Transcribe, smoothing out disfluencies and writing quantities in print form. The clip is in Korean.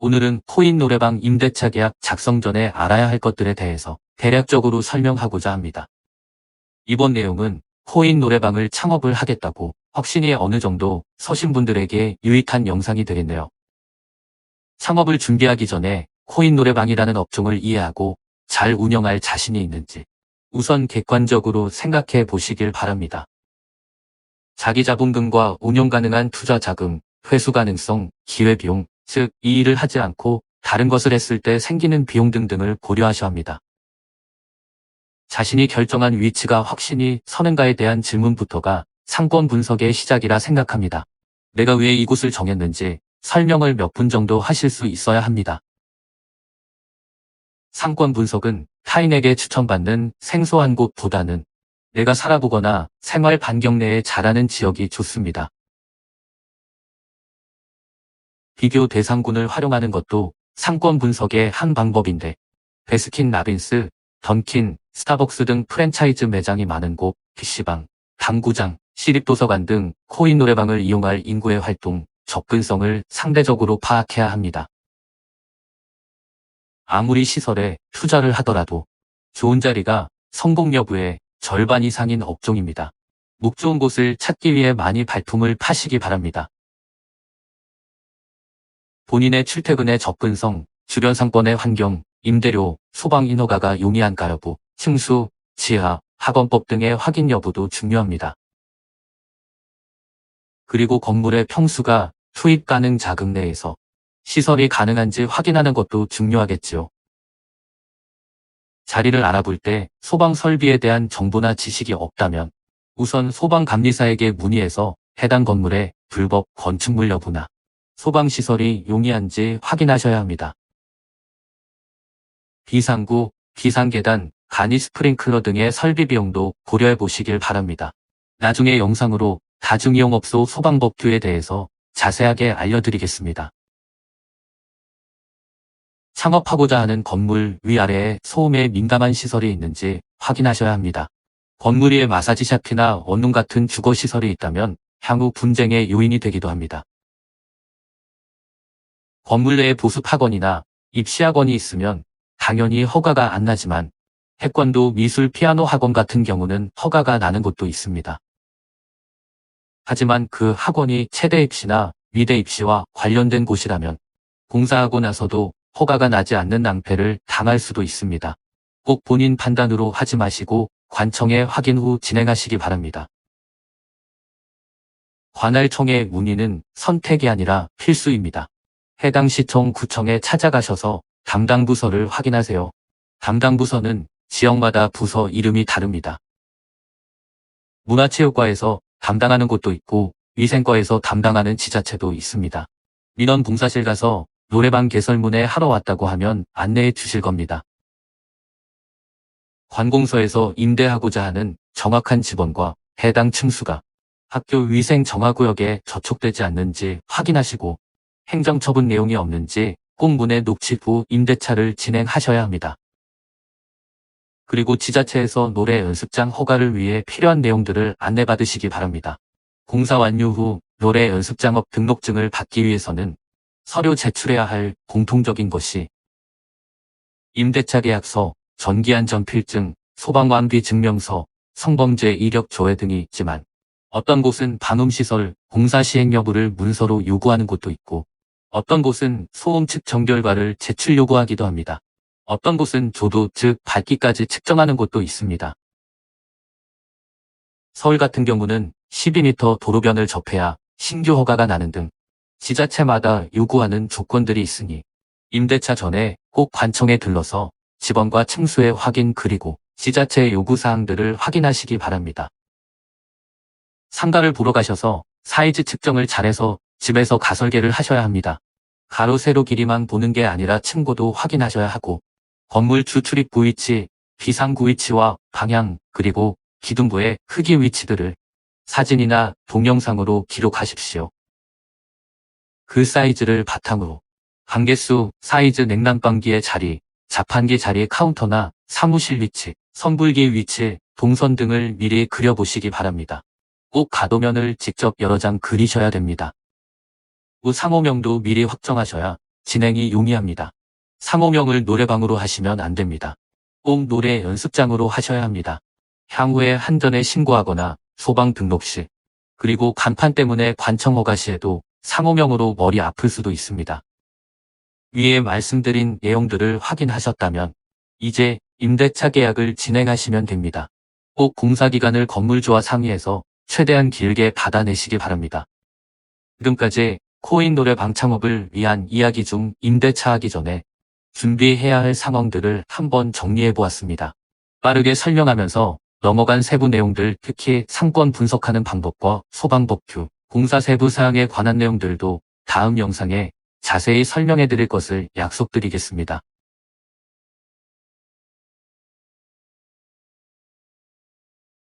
오늘은 코인 노래방 임대차 계약 작성 전에 알아야 할 것들에 대해서 대략적으로 설명하고자 합니다. 이번 내용은 코인 노래방을 창업을 하겠다고 확신이 어느 정도 서신 분들에게 유익한 영상이 되겠네요. 창업을 준비하기 전에 코인 노래방이라는 업종을 이해하고 잘 운영할 자신이 있는지 우선 객관적으로 생각해 보시길 바랍니다. 자기 자본금과 운용 가능한 투자 자금, 회수 가능성, 기회비용, 즉 이 일을 하지 않고 다른 것을 했을 때 생기는 비용 등등을 고려하셔야 합니다. 자신이 결정한 위치가 확신이 서는가에 대한 질문부터가 상권 분석의 시작이라 생각합니다. 내가 왜 이곳을 정했는지 설명을 몇 분 정도 하실 수 있어야 합니다. 상권 분석은 타인에게 추천받는 생소한 곳보다는 내가 살아보거나 생활 반경 내에 자라는 지역이 좋습니다. 비교 대상군을 활용하는 것도 상권 분석의 한 방법인데 베스킨 라빈스, 던킨, 스타벅스 등 프랜차이즈 매장이 많은 곳, PC방, 당구장, 시립도서관 등 코인 노래방을 이용할 인구의 활동, 접근성을 상대적으로 파악해야 합니다. 아무리 시설에 투자를 하더라도 좋은 자리가 성공 여부의 절반 이상인 업종입니다. 목 좋은 곳을 찾기 위해 많이 발품을 파시기 바랍니다. 본인의 출퇴근의 접근성, 주변 상권의 환경, 임대료, 소방 인허가가 용이한가 여부, 층수, 지하, 학원법 등의 확인 여부도 중요합니다. 그리고 건물의 평수가 투입 가능 자금 내에서 시설이 가능한지 확인하는 것도 중요하겠지요. 자리를 알아볼 때 소방 설비에 대한 정보나 지식이 없다면 우선 소방감리사에게 문의해서 해당 건물의 불법 건축물 여부나 소방시설이 용이한지 확인하셔야 합니다. 비상구, 비상계단, 간이 스프링클러 등의 설비 비용도 고려해 보시길 바랍니다. 나중에 영상으로 다중이용업소 소방법규에 대해서 자세하게 알려드리겠습니다. 창업하고자 하는 건물 위아래에 소음에 민감한 시설이 있는지 확인하셔야 합니다. 건물 위에 마사지샵이나 원룸 같은 주거시설이 있다면 향후 분쟁의 요인이 되기도 합니다. 건물 내에 보습학원이나 입시학원이 있으면 당연히 허가가 안 나지만 태권도, 미술, 피아노 학원 같은 경우는 허가가 나는 곳도 있습니다. 하지만 그 학원이 체대 입시나 미대 입시와 관련된 곳이라면 공사하고 나서도 허가가 나지 않는 낭패를 당할 수도 있습니다. 꼭 본인 판단으로 하지 마시고 관청에 확인 후 진행하시기 바랍니다. 관할청의 문의는 선택이 아니라 필수입니다. 해당 시청, 구청에 찾아가셔서 담당 부서를 확인하세요. 담당 부서는 지역마다 부서 이름이 다릅니다. 문화체육과에서 담당하는 곳도 있고 위생과에서 담당하는 지자체도 있습니다. 민원 봉사실 가서 노래방 개설문에 하러 왔다고 하면 안내해 주실 겁니다. 관공서에서 임대하고자 하는 정확한 지번과 해당 층수가 학교 위생 정화구역에 저촉되지 않는지 확인하시고 행정처분 내용이 없는지 꼭 문에 녹취 후 임대차를 진행하셔야 합니다. 그리고 지자체에서 노래 연습장 허가를 위해 필요한 내용들을 안내받으시기 바랍니다. 공사 완료 후 노래 연습장업 등록증을 받기 위해서는 서류 제출해야 할 공통적인 것이 임대차 계약서, 전기안전필증, 소방관비 증명서, 성범죄 이력 조회 등이 있지만 어떤 곳은 방음시설, 공사 시행 여부를 문서로 요구하는 곳도 있고 어떤 곳은 소음 측정 결과를 제출 요구하기도 합니다. 어떤 곳은 조도 즉 밝기까지 측정하는 곳도 있습니다. 서울 같은 경우는 12m 도로변을 접해야 신규 허가가 나는 등 지자체마다 요구하는 조건들이 있으니 임대차 전에 꼭 관청에 들러서 지번과 층수의 확인 그리고 지자체의 요구사항들을 확인하시기 바랍니다. 상가를 보러 가셔서 사이즈 측정을 잘해서 집에서 가설계를 하셔야 합니다. 가로 세로 길이만 보는 게 아니라 층고도 확인하셔야 하고 건물 주 출입구 위치, 비상구 위치와 방향 그리고 기둥부의 크기 위치들을 사진이나 동영상으로 기록하십시오. 그 사이즈를 바탕으로 관계수, 사이즈 냉난방기의 자리, 자판기 자리 카운터나 사무실 위치, 선불기 위치, 동선 등을 미리 그려보시기 바랍니다. 꼭 가도면을 직접 여러 장 그리셔야 됩니다. 후 상호명도 미리 확정하셔야 진행이 용이합니다. 상호명을 노래방으로 하시면 안 됩니다. 꼭 노래 연습장으로 하셔야 합니다. 향후에 한전에 신고하거나 소방 등록 시, 그리고 간판 때문에 관청 허가 시에도 상호명으로 머리 아플 수도 있습니다. 위에 말씀드린 내용들을 확인하셨다면 이제 임대차 계약을 진행하시면 됩니다. 꼭 공사기간을 건물주와 상의해서 최대한 길게 받아내시기 바랍니다. 지금까지 코인 노래방 창업을 위한 이야기 중 임대차 하기 전에 준비해야 할 상황들을 한번 정리해 보았습니다. 빠르게 설명하면서 넘어간 세부 내용들, 특히 상권 분석하는 방법과 소방법규, 공사 세부 사항에 관한 내용들도 다음 영상에 자세히 설명해 드릴 것을 약속드리겠습니다.